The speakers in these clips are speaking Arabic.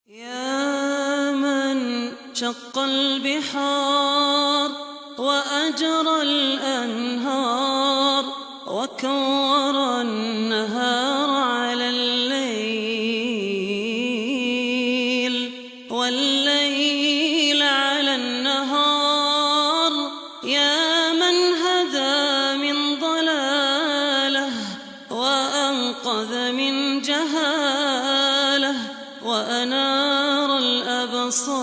يا من شق البحار وأجرى الأنهار وكور النهار على الليل والليل على النهار، يا من هدى من ضلاله وأنقذ من جهاله وأنار الأبصار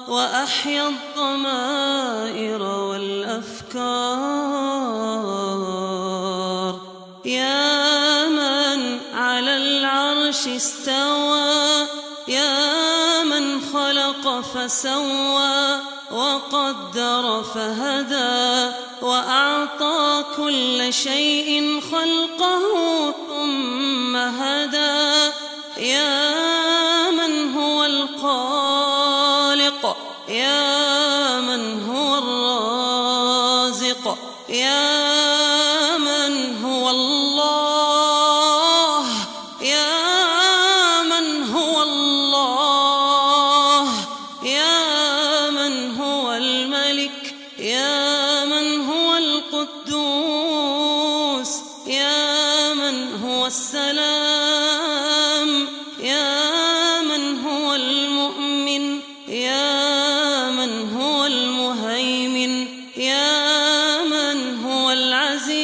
وأحيا الضمائر والأفكار، يا من على العرش استوى، يا من خلق فسوى وقدر فهدى وأعطى كل شيء خلقه ثم هدى، يا من هو الخالق، يا من هو الرازق، يا من هو الله، يا من هو الله، يا من هو الملك، يا من هو القدوس، يا من هو السلام، يا من هو المؤمن، يا من هو المهيمن، يا من هو العزيز،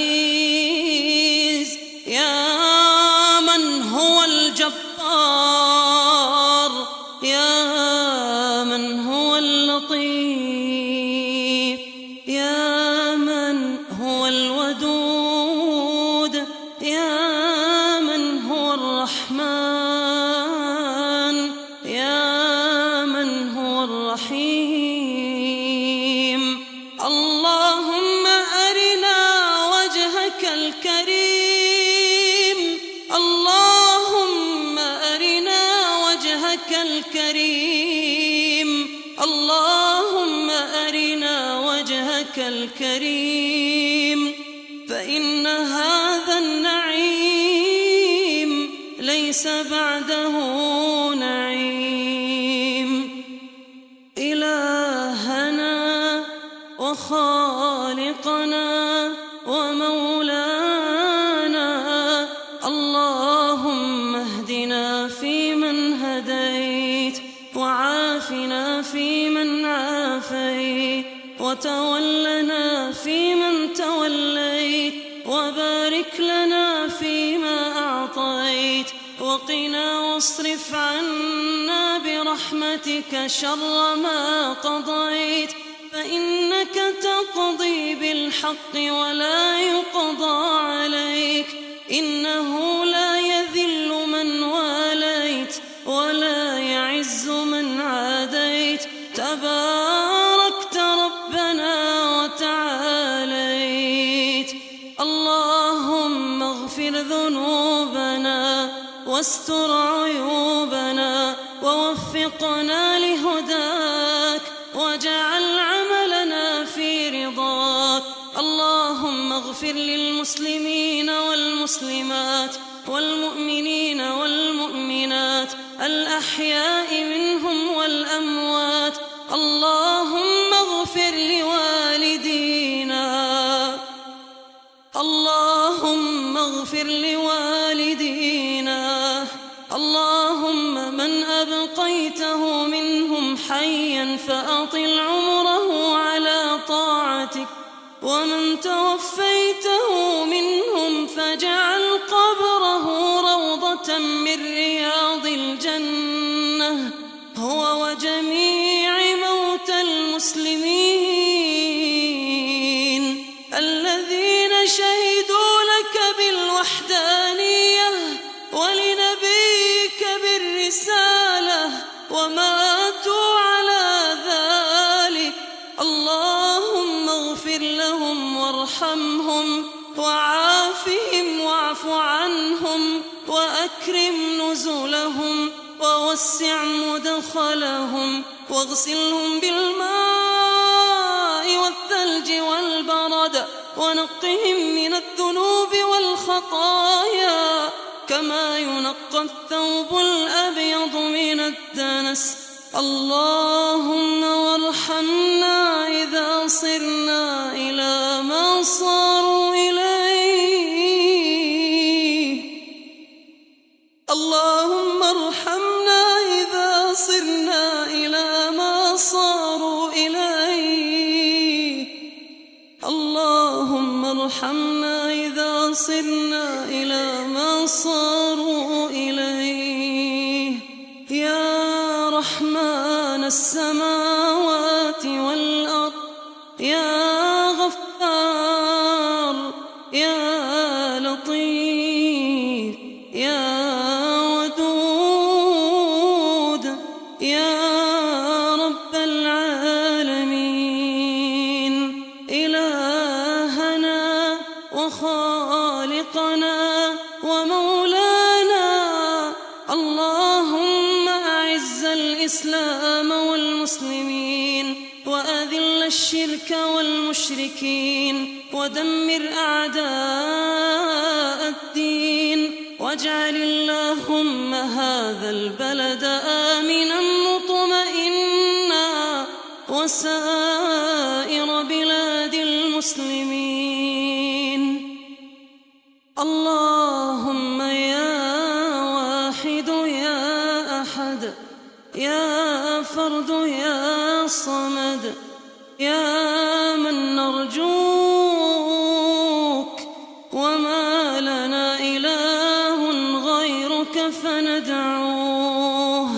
يا من هو الجبار، يا من هو اللطيف، يا من هو الودود، يا من هو الرحمن، يا من هو الرحيم. اللهم أرنا وجهك الكريم، اللهم أرنا وجهك الكريم، اللهم أرنا وجهك الكريم، فإن هذا النعيم ليس بعده نعيم. إلهنا وخالقنا ومولانا، اللهم اهدنا فيمن هديت، وعافنا فيمن عافيت، وتولنا فيمن توليت، وبارك لنا فيما أعطيت، وقنا واصرف عنا برحمتك شر ما قضيت، فإنك تقضي بالحق ولا يقضى عليك، إنه لا يذل من واليت ولا يعز من عاديت، تباركت ربنا وتعاليت. اللهم اغفر ذنوبنا واستر عيوبنا ووفقنا لهداك واجعل عملنا في رضاك. اللهم اغفر للمسلمين والمسلمات والمؤمنين والمؤمنات الأحياء منهم والأموات. اللهم اغفر لوالدينا، اللهم اغفر لوالدينا، اللهم من أبقيته منهم حيا فأطل عمره على طاعتك، ومن توفيته منهم فاجعل قبره روضة من رياض الجنة، هو وجميع موتى المسلمين الذين شهدوا لك بالوحدانية ولنبيك بالرسالة وماتوا على ذلك. اللهم اغفر لهم وارحمهم وعافهم واعف عنهم وأكرم نزلهم ووسع مدخلهم واغسلهم بالماء والثلج والبرد ونقهم من الذنوب والخطايا كما ينقى الثوب الأبيض من الدنس. اللهم وارحمنا إذا صرنا إلى ما صاروا إليه. اللهم ارحمنا إذا صرنا إلى ما صاروا إليه. اللهم ارحمنا إذا صرنا إلى ما صاروا إليه. يا رحمن السماوات والأرض، يا غفار، يا لطيف، يا ودود، يا رب العالمين، إلهنا وخالقنا ومولانا، اللهم أعز الإسلام والمسلمين وأذل الشرك والمشركين ودمر أعداء الدين، واجعل اللهم هذا البلد آمنا مطمئنا وسائر بلاد المسلمين. اللهم يا واحد يا أحد، يا فرد يا صمد، يا من نرجوك وما لنا إله غيرك فندعوه.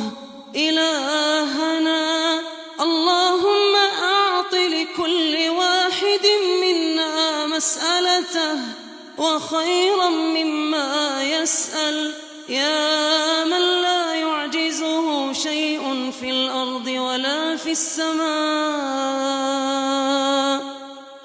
إلهنا اللهم أعط لكل واحد منا مسألته وخيرا مما يسأل، يا من لا يعجزه شيء في الأرض ولا في السماء.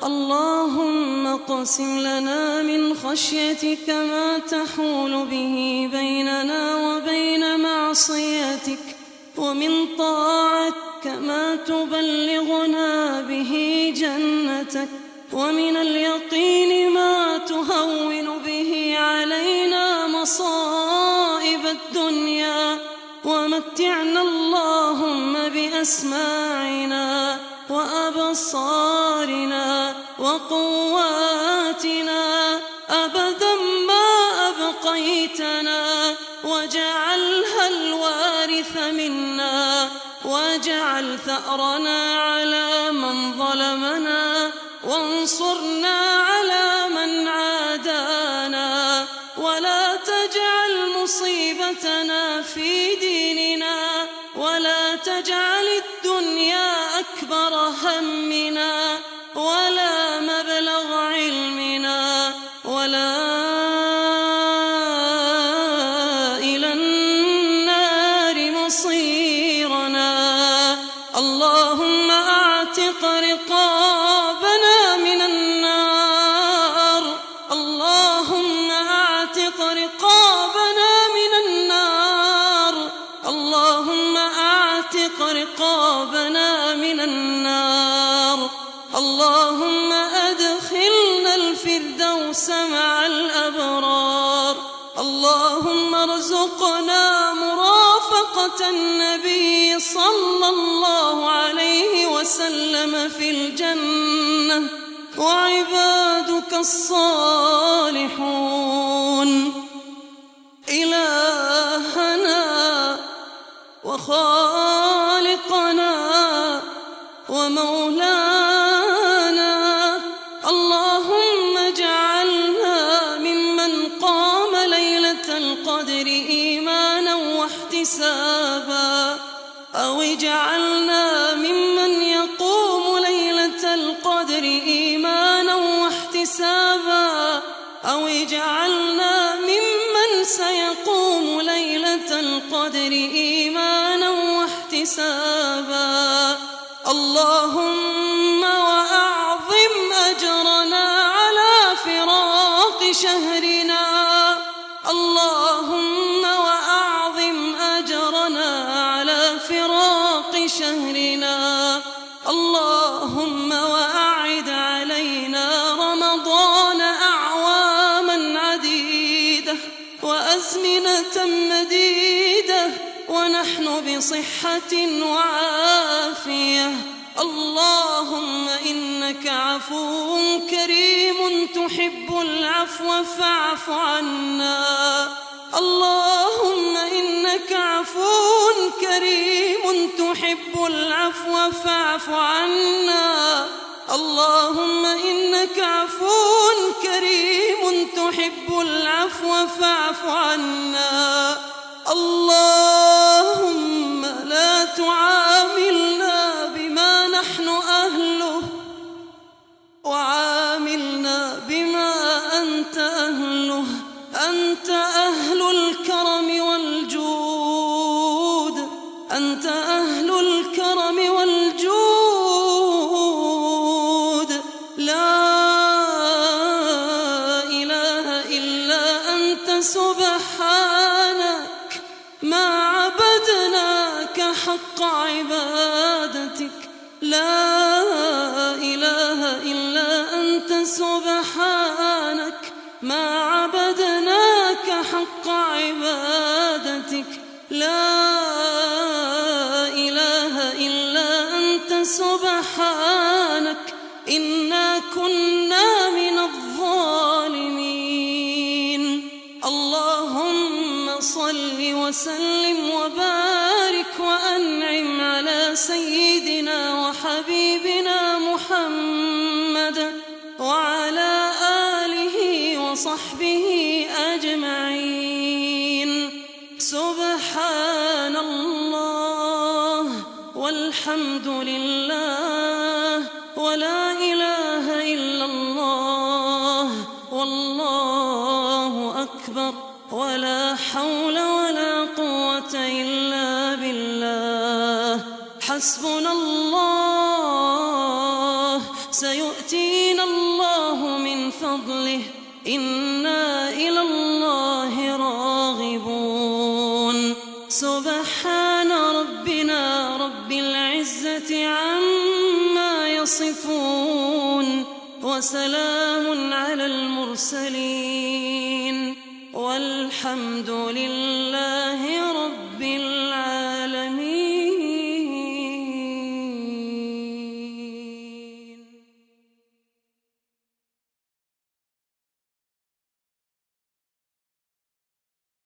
اللهم اقسم لنا من خشيتك ما تحول به بيننا وبين معصيتك، ومن طاعتك ما تبلغنا به جنتك، ومن اليقين ما تهون به علينا مصائب الدنيا، ومتعنا اللهم بأسماعنا وأبصارنا وقواتنا أبدا ما أبقيتنا، واجعلها الوارث منا، واجعل ثأرنا على من ظلمنا، وانصرنا على من عادانا، ولا تجعل مصيبتنا في ديننا، ولا تجعل الدنيا أكبر همنا ولا مبلغ علمنا ولا إلى النار مصيرنا. اللهم أعتق رقابنا من النار، اللهم أعتق رقابنا من النار، اللهم أعتق رقابنا من النار. اللهم أدخلنا الفردوس مع الأبرار. اللهم ارزقنا مرافقة النبي صلى الله عليه وسلم في الجنة وعبادك الصالحون. إلهنا وخالقنا ومولانا، اللهم اجعلنا ممن قام ليلة القدر إيمانا واحتسابا، أو اجعلنا ممن يقوم ليلة القدر إيمانا واحتسابا، أو اجعلنا ممن سيقوم ليلة القدر إيمانا واحتسابا. اللهم وأعظم أجرنا على فراق شهرنا، اللهم وأعظم أجرنا على فراق شهرنا. اللهم وأعد علينا رمضان أعواما عديدة وأزمنة ونحن بصحة وعافية. اللهم إنك عفو كريم تحب العفو فاعف عنا. اللهم إنك عفو كريم تحب العفو فاعف عنا. اللهم إنك عفو كريم تحب العفو فاعف عنا. اللهم لا تعاملنا بما نحن أهله، وعاملنا بما أنت أهله. أنت أهل الكرم والجود، أنت أهل الكرم والجود. لا إله إلا أنت سبحانك ما عبدناك حق عبادتك. لا إله إلا أنت سبحانك ما عبدناك حق عبادتك. لا إله إلا أنت سبحانك إنا كنا من الظالمين. اللهم صل وسلم وبارك وأنعم على سيدنا وحبيبنا محمد وعلى آله وصحبه أجمعين. سبحان الله والحمد لله ولا إله إلا الله والله أكبر ولا حول ولا قوة إلا بالله. حسبنا الله سيؤتينا الله من فضله إنا إلى الله راغبون. سبحان ربنا رب العزة عما يصفون وسلام على المرسلين والحمد لله رب